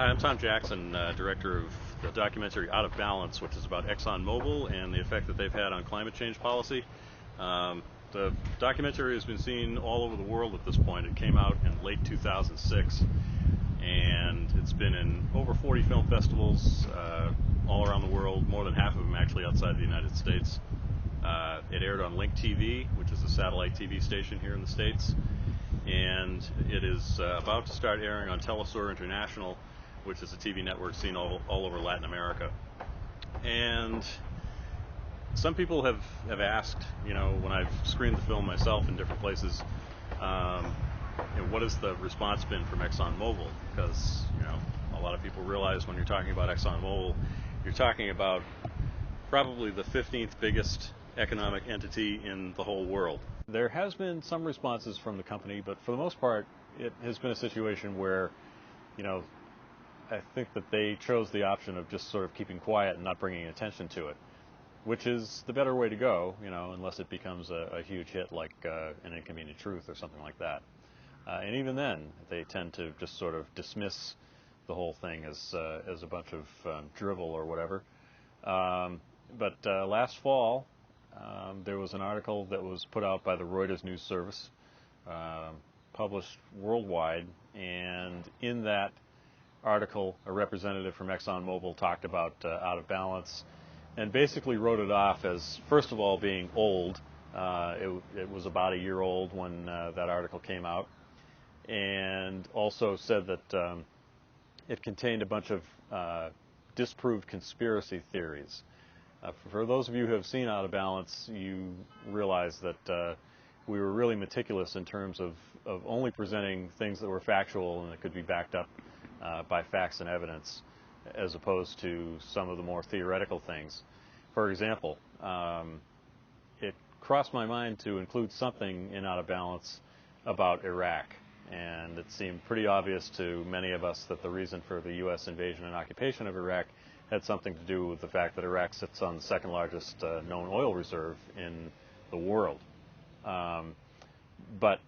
Hi, I'm Tom Jackson, director of the documentary Out of Balance, which is about ExxonMobil and the effect that they've had on climate change policy. The documentary has been seen all over the world at this point. It came out in late 2006, and it's been in over 40 film festivals all around the world, more than half of them actually outside the United States. It aired on Link TV, which is a satellite TV station here in the States, and it is about to start airing on Telesur International, which is a TV network seen all over Latin America. And some people have asked, when I've screened the film myself in different places, what has the response been from ExxonMobil? Because, a lot of people realize when you're talking about ExxonMobil, you're talking about probably the 15th biggest economic entity in the whole world. There has been some responses from the company, but for the most part, it has been a situation where, I think that they chose the option of just sort of keeping quiet and not bringing attention to it, which is the better way to go, unless it becomes a huge hit like An Inconvenient Truth or something like that. And even then, they tend to just sort of dismiss the whole thing as a bunch of drivel or whatever. But last fall, there was an article that was put out by the Reuters news service, published worldwide, and in that article, a representative from ExxonMobil talked about Out of Balance and basically wrote it off as, first of all, being old. It was about a year old when that article came out, and also said that it contained a bunch of disproved conspiracy theories. For those of you who have seen Out of Balance, you realize that we were really meticulous in terms of only presenting things that were factual and that could be backed up by facts and evidence, as opposed to some of the more theoretical things. For example, it crossed my mind to include something in Out of Balance about Iraq, and it seemed pretty obvious to many of us that the reason for the U.S. invasion and occupation of Iraq had something to do with the fact that Iraq sits on the second largest known oil reserve in the world. But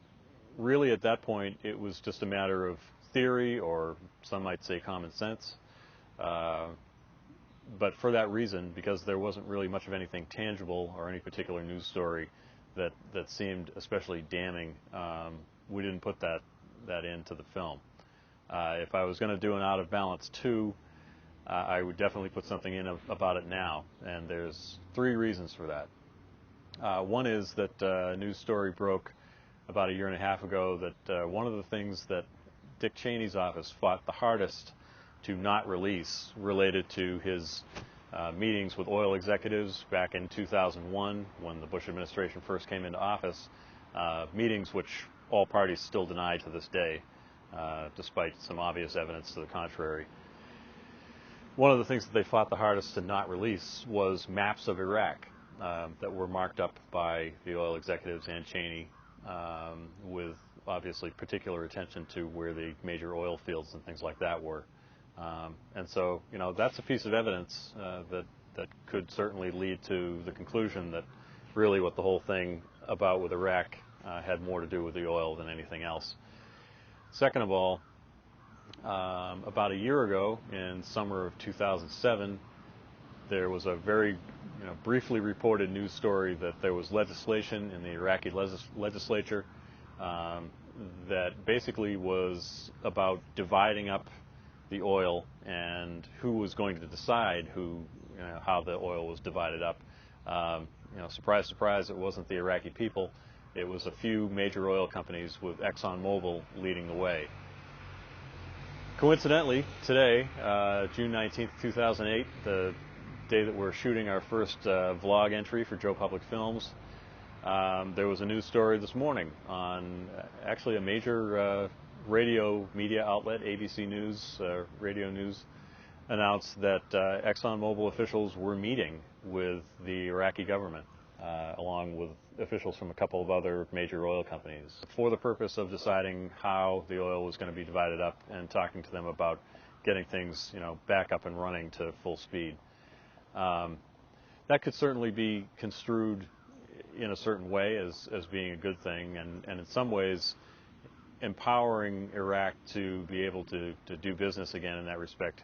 really at that point it was just a matter of theory, or some might say common sense. But for that reason, because there wasn't really much of anything tangible or any particular news story that seemed especially damning, we didn't put that into the film. If I was going to do an Out of Balance 2, I would definitely put something in about it now, and there's three reasons for that. One is that a news story broke about a year and a half ago that one of the things that Dick Cheney's office fought the hardest to not release related to his meetings with oil executives back in 2001 when the Bush administration first came into office, meetings which all parties still deny to this day, despite some obvious evidence to the contrary. One of the things that they fought the hardest to not release was maps of Iraq that were marked up by the oil executives and Cheney, with obviously particular attention to where the major oil fields and things like that were. And so, that's a piece of evidence that could certainly lead to the conclusion that really what the whole thing about with Iraq had more to do with the oil than anything else. Second of all, about a year ago, in summer of 2007, there was a very briefly reported news story that there was legislation in the Iraqi legislature that basically was about dividing up the oil and who was going to decide how the oil was divided up. Surprise, surprise, it wasn't the Iraqi people. It was a few major oil companies, with ExxonMobil leading the way. Coincidentally, today, June 19th, 2008, the day that we're shooting our first vlog entry for Joe Public Films, there was a news story this morning on actually a major radio media outlet, ABC News, radio news, announced that ExxonMobil officials were meeting with the Iraqi government, along with officials from a couple of other major oil companies, for the purpose of deciding how the oil was going to be divided up and talking to them about getting things, back up and running to full speed. That could certainly be construed in a certain way as being a good thing, and in some ways empowering Iraq to be able to do business again in that respect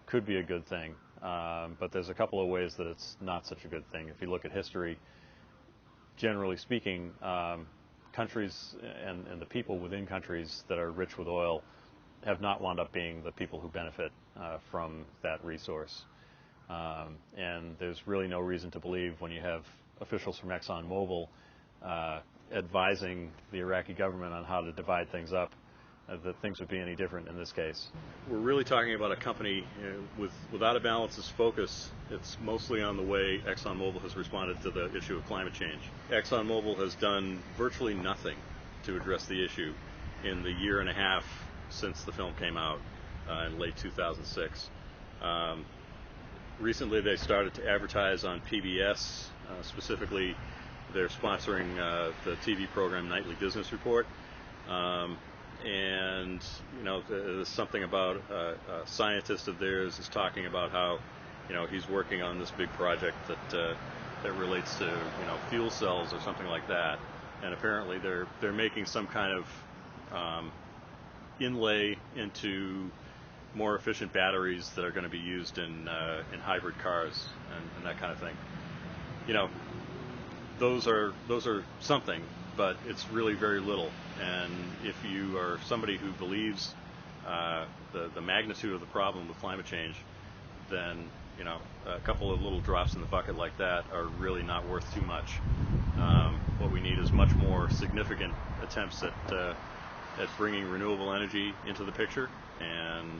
could be a good thing. But there's a couple of ways that it's not such a good thing. If you look at history, generally speaking, countries and the people within countries that are rich with oil have not wound up being the people who benefit from that resource. And there's really no reason to believe, when you have officials from ExxonMobil advising the Iraqi government on how to divide things up, that things would be any different in this case. We're really talking about a company without a balance's focus. It's mostly on the way ExxonMobil has responded to the issue of climate change. ExxonMobil has done virtually nothing to address the issue in the year and a half since the film came out in late 2006. Recently they started to advertise on PBS. Specifically, they're sponsoring the TV program Nightly Business Report. And there's something about a scientist of theirs is talking about how he's working on this big project that relates to fuel cells or something like that. And apparently they're making some kind of inlay into more efficient batteries that are going to be used in hybrid cars and that kind of thing. Those are something, but it's really very little. And if you are somebody who believes the magnitude of the problem with climate change, then a couple of little drops in the bucket like that are really not worth too much. What we need is much more significant attempts at bringing renewable energy into the picture, and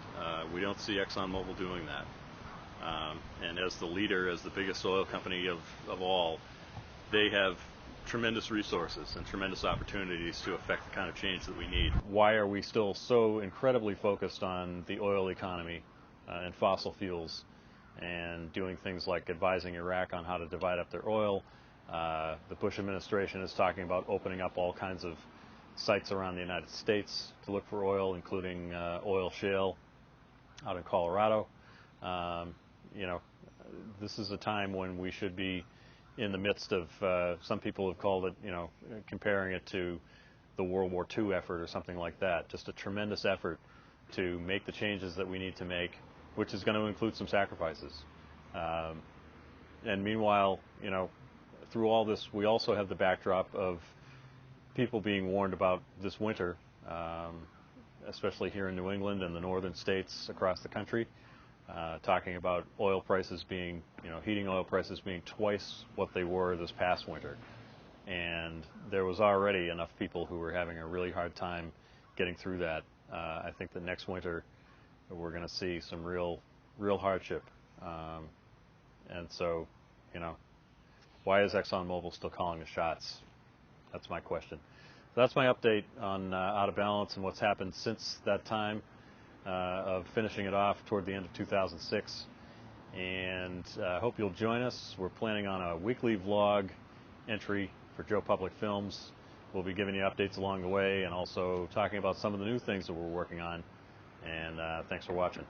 we don't see ExxonMobil doing that. And as the leader, as the biggest oil company of all, they have tremendous resources and tremendous opportunities to affect the kind of change that we need. Why are we still so incredibly focused on the oil economy and fossil fuels, and doing things like advising Iraq on how to divide up their oil? The Bush administration is talking about opening up all kinds of sites around the United States to look for oil, including oil shale out in Colorado. This is a time when we should be in the midst of, some people have called it, comparing it to the World War II effort or something like that. Just a tremendous effort to make the changes that we need to make, which is going to include some sacrifices. And meanwhile, through all this, we also have the backdrop of people being warned about this winter, especially here in New England and the northern states across the country. Talking about oil prices being, heating oil prices being twice what they were this past winter. And there was already enough people who were having a really hard time getting through that. I think that next winter we're going to see some real hardship. And so, why is ExxonMobil still calling the shots? That's my question. So that's my update on Out of Balance and what's happened since that time. Of finishing it off toward the end of 2006, and I hope you'll join us. We're planning on a weekly vlog entry for Joe Public Films. We'll be giving you updates along the way and also talking about some of the new things that we're working on, and thanks for watching.